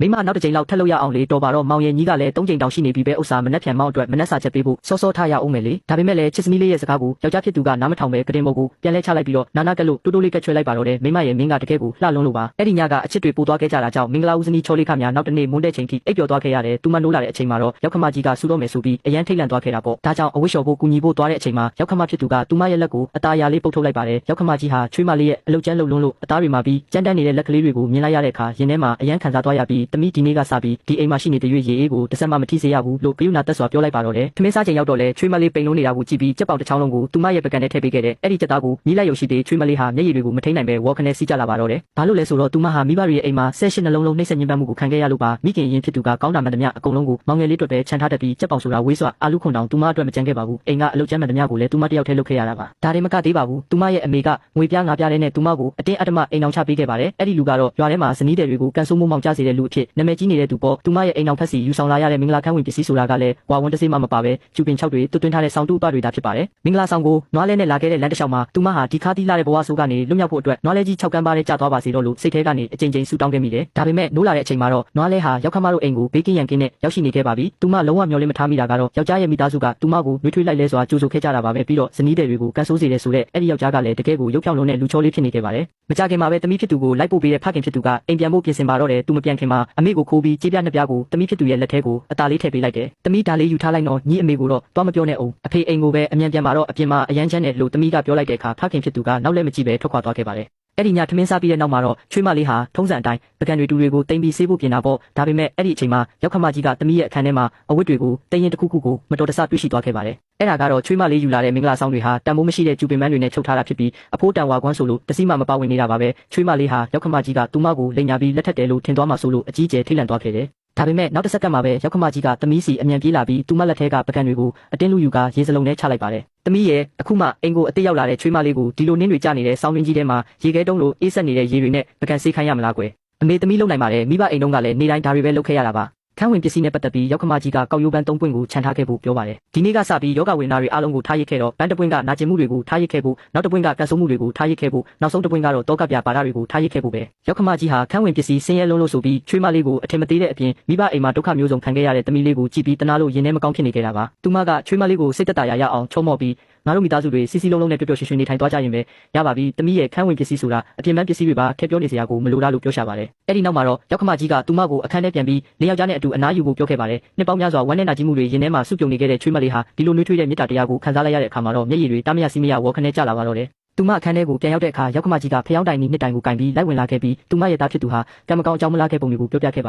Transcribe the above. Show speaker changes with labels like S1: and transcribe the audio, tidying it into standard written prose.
S1: မိမနောက်တစ်ချိန်လောက်ထက်လို့ရအောင်လေတော်ပါတော့မောင်ရဲ့ညီကလည်း3ချိန်တောင်ရှိနေပြီပဲဥစ္စာမနှက်ဖြန်မောင်အတွက်မနှက်စာချက်ပေးဖို့စောစောထားရအောင်မယ်လေဒါပေမဲ့လည်းချစ်စမီလေးရဲ့စကားကိုယောက်ျားဖြစ်သူကနားမထောင်ပဲကတင်မို့ကိုပြန်လဲချလိုက်ပြီးတော့နာနာကက်လို့တိုးတိုးလေးကက်ချွဲလိုက်ပါတော့တယ်မိမရဲ့မင်းကတကယ်ကိုလှလွန်းလို့ပါအဲ့ဒီညကအချစ်တွေပို့သွားခဲ့ကြတာကြောင့်မင်္ဂလာဦးစနီချောလေးခများနောက်တနေ့မွန်းတဲ့ချိန်ထိအိပ်ပျော်သွားခဲ့ရတယ်သူမနိုးလာတဲ့အချိန်မှာတော့ရောက်ခမကြီးကစူတော့မယ်ဆိုပြီးအရန်ထိတ်လန့်သွားခဲ့တာပေါ့ဒါကြောင့်အဝတ်လျှော်ဖို့ကူညီဖို့သွားတဲ့အချိန်မှာရောက်ခမဖြစ်သူကသူမရဲ့လက်ကိုအသားရလေးပုတ်ထုတ်လိုက်ပါတယ်ရောက်ခမကြီးဟာချွေးမလေးရဲ့အလုတ်ကျန်းလှုပ်လွန်းလို့အသားတွေမှာပြီးကြမ်းတမ်းနေတဲ့လက်ကလေးတွေကိုမြင်လိုက်ရတဲ့အခါရင်ထဲမှာအရန်ခံစားသွားရပြီးတမိဒီနေ့ကစပြီးဒီအိမ်မှာရှိနေတဲ့ရွေးရေအေးကိုတစ်စက်မှမထိစေရဘူးလို့ကယူနာတက်စွာပြောလိုက်ပါတော့တယ်ထမင်းစားချိန်ရောက်တော့လဲချွေးမလေးပိန်လုံးနေတာကိုကြည့်ပြီးကြက်ပေါက်တစ်ချောင်းလုံးကိုသူမရဲ့ပကံနဲ့ထည့်ပေးခဲ့တဲ့အဲ့ဒီကြက်သားကိုမြည်လိုက်ရုံရှိသေးချွေးမလေးဟာမျက်ရည်တွေကိုမထိန်နိုင်ပဲဝေါ်ခနဲ့စီးကြလာပါတော့တယ်ဘာလို့လဲဆိုတော့သူမဟာမိဘတွေရဲ့အိမ်မှာ18နှလုံးလုံးနှိမ့်ဆက်ညှဉ်းပန်းမှုကိုခံခဲ့ရလို့ပါမိခင်ရင်ဖြစ်သူကကောင်းတာမှန်သမျှအကုန်လုံးကိုမောင်ငယ်လေးအတွက်ပဲခြံထားတတ်ပြီးကြက်ပေါက်ဆိုတာဝေးစွာအာလူခွန်တောင်သူမအတွက်မကြမ်းခဲ့ပါဘူးအိမ်ကအလုတ်ကျမ်းမှန်သမျှကိုလည်းသူမတယောက်တည်းလုပ်ခဲ့ရတာပါဒါတွေမကသေးပါဘူးသူမရဲ့အမေကငွေပြားငါးပြားတဲ့နဲ့သူမကိုအတင်းအဓမ္မအိမ်အောင်ချပေးခဲ့ပါတယ်အဲ့ဒီလူကတော့ရွာထဲမှာဇနီးတဲ့တွေကိုကန်ဆိုးမိုးမောင်ကျစေတဲ့လူအဖြစ်နာမည်ကြီးနေတဲ့သူပေါ့သူမရဲ့အိမ်အောင်ဖက်စီယူဆောင်လာရတဲ့မင်္ဂလာခန်းဝင်ပစ္စည်းဆိုတာကလည်းဝါဝန်တစေးမှမပါပဲကျူပင်6တွေတွတ်တွင်းထားတဲ့ဆောင်းတူအပတွေဒါဖြစ်ပါတယ်မင်္ဂလာဆောင်ကိုနွားလဲနဲ့လာခဲ့တဲ့လမ်းတစ်လျှောက်မှာသူမဟာဒီခါတီးလာတဲ့ဘဝဆိုးကနေလွတ်မြောက်ဖို့အတွက်နွားလဲကြီး6ကန်းပါးနဲ့ကြာသွားပါစေတော့လို့စိတ်ထဲကနေအကြိမ်ကြိမ်ဆူတောင်းခဲ့မိတယ်ဒါပေမဲ့နိုးလာတဲ့အချိန်မှာတော့နွားလဲဟာရောက်ခမတို့အိမ်ကိုဘေးကင်းရန်ကင်းနဲ့ရောက်ရှိနေခဲ့ပါပြီသူမလုံးဝမျောလင်းမထားမိတာကတော့ယောက်ျားရဲ့မိသားစုကသူမကိုနှွေးထွေးလိုက်လဲစွာကြိုးဆိုခဲ့ကြတာပါပဲပြီးတော့ဇနီးတဲ့တွေကိုကန်ဆိုးစေတဲ့ဆိုတဲ့အဲ့ဒီယောက်ျားကလည်းတကယ်ကိုရုပ်ဖြောင်းလုံးနဲ့လူချောလေးဖြစ်နေခဲ့ပါတယ်မကြခင်မှာပဲတမိဖြစ်သူကိုလိုက်ပို့ပေးတဲ့ဖခင်ဖြစ်သူကအိမ်ပြန်ဖို့ပြင်ဆင်ပါတော့တယ်သူမပြန်ခင်မှာအမေကိုခိုးပြီးကြေးပြနှစ်ပြားကိုတမိဖြစ်သူရဲ့လက်ထဲကိုအသားလေးထည့်ပေးလိုက်တယ်တမိဒါလေးယူထားလိုက်တော့ညီအမေကိုတော့သွားမပြောနဲ့အောင်အဖေအိမ်ကိုပဲအမြန်ပြန်ပါတော့အပြင်မှာအရန်ချမ်းနဲ့လို့တမိကပြောလိုက်တဲ့အခါဖခင်ဖြစ်သူကနောက်လည်းမကြည့်ပဲထွက်ခွာသွားခဲ့ပါတယ်အဲ့ဒီညထမင်းစားပြီးတဲ့နောက်မှာတော့ချွေးမလေးဟာထုံးစံအတိုင်းပကံတွေတူတွေကိုတင်ပြီးဆေးဖို့ပြင်တာပေါ့ဒါပေမဲ့အဲ့ဒီအချိန်မှာရောက်ခမကြီးကတမိရဲ့အခန်းထဲမှာအဝတ်တွေကိုတင်ရင်တစ်ခုခုကိုမတော်တဆတွေ့ရှိသွားခဲ့ပါတယ်အဲ့ဒါကတော့ချွေးမလေးယူလာတဲ့မင်္ဂလာဆောင်တွေဟာတန်ဖိုးမရှိတဲ့ကျူပင်ပန်းတွေနဲ့ချုပ်ထားတာဖြစ်ပြီးအဖိုးတန်ဝါကွမ်းဆိုလို့တစီမှမပါဝင်နေတာပါပဲချွေးမလေးဟာရောက်ခမကြီးကသူမကိုလိန်ညာပြီးလက်ထက်တယ်လို့ထင်သွားမှဆိုလို့အကြီးကျယ်ထိတ်လန့်သွားခဲ့တယ်ဒါပေမဲ့နောက်တစ်စက္ကန့်မှာပဲရောက်ခမကြီးကသမီးစီအမြန်ပြေးလာပြီးသူမလက်ထဲကပကံတွေကိုအတင်းလူယူကရေစလုံးနဲ့ချလိုက်ပါတယ်သမီးရဲ့အခုမှအိမ်ကိုအတိတ်ရောက်လာတဲ့ချွေးမလေးကိုဒီလိုနင်းတွေကျနေတဲ့ဆောင်းရင်းကြီးထဲမှာရေခဲတုံးလိုအေးဆက်နေတဲ့ရေတွေနဲ့ပကံဆေးခိုင်းရမလားကွယ်အမေသမီးလုံနိုင်ပါတယ်မိဘအိမ်တုန်းကလည်းနေတိုင်းဒါတွေပဲလုပ်ခဲ့ရတာပါခန်းဝင်ပစ္စည်းနဲ့ပတ်သက်ပြီးရောက်ခမကြီးကကောက်ရိုးပန်း3ပွင့်ကိုခြံထားခဲ့ဖို့ပြောပါတယ်ဒီနေ့ကစပြီးယောဂဝေဒနာတွေအားလုံးကိုထားရစ်ခဲ့တော့ပန်းတစ်ပွင့်ကနာကျင်မှုတွေကိုထားရစ်ခဲ့ဖို့နောက်တစ်ပွင့်ကကန်ဆိုးမှုတွေကိုထားရစ်ခဲ့ဖို့နောက်ဆုံးတစ်ပွင့်ကတော့တောကပြပါဒတွေကိုထားရစ်ခဲ့ဖို့ပဲရောက်ခမကြီးဟာခန်းဝင်ပစ္စည်းဆင်းရဲလုံးလို့ဆိုပြီးချွေးမလေးကိုအထင်မသေးတဲ့အပြင်မိဘအိမ်မှာဒုက္ခမျိုးစုံခံခဲ့ရတဲ့သမီးလေးကိုကြည့်ပြီးတနာလို့ရင်ထဲမကောင်းဖြစ်နေကြတာပါသူမကချွေးမလေးကိုစိတ်သက်သာရအောင်ချုံမော့ပြီးငါတို့မိသားစုတွေစီစီလုံးလုံးနဲ့ပျော်ပျော်ရွှင်ရွှင်နေထိုင်သွားကြရင်ပဲရပါပြီသမီးရဲ့ခန်းဝင်ပစ္စည်းဆိုတာအပြင်ပန်းပစ္စည်းတွေပါထည့်ပြောနေစရာကိုမလိုလားလို့ပြောရှာပါတယ်အဲ့ဒီနောက်မှာတော့ရောက်ခမကြီးကသူမကိုအခန်းထဲပြန်ပြီးနေယောက်ျားနဲ့အတူအနားယူဖို့ပြောခဲ့ပါတယ်နှစ်ပေါင်းများစွာဝမ်းနဲ့နာကြီးမှုတွေရင်ထဲမှာစုပြုံနေခဲ့တဲ့ချွေးမလေးဟာဒီလိုနှွေးထွေးတဲ့မေတ္တာတရားကိုခံစားလိုက်ရတဲ့အခါမှာတော့မျက်ရည်တွေတားမရစီးမရဝေါ်ခနဲ့ကျလာပါတော့တယ်သူမအခန်းထဲကိုပြန်ရောက်တဲ့အခါရောက်ခမကြီးကဖျောင်းတိုင်နီနှစ်တိုင်ကိုကင်ပြီးလိုက်ဝင်လာခဲ့ပြီးသူမရဲ့သားဖြစ်သူဟာကံမကောင်းအကြောင်းမလားခဲ့ပုံတွေကိုပြောပြခဲ့ပါ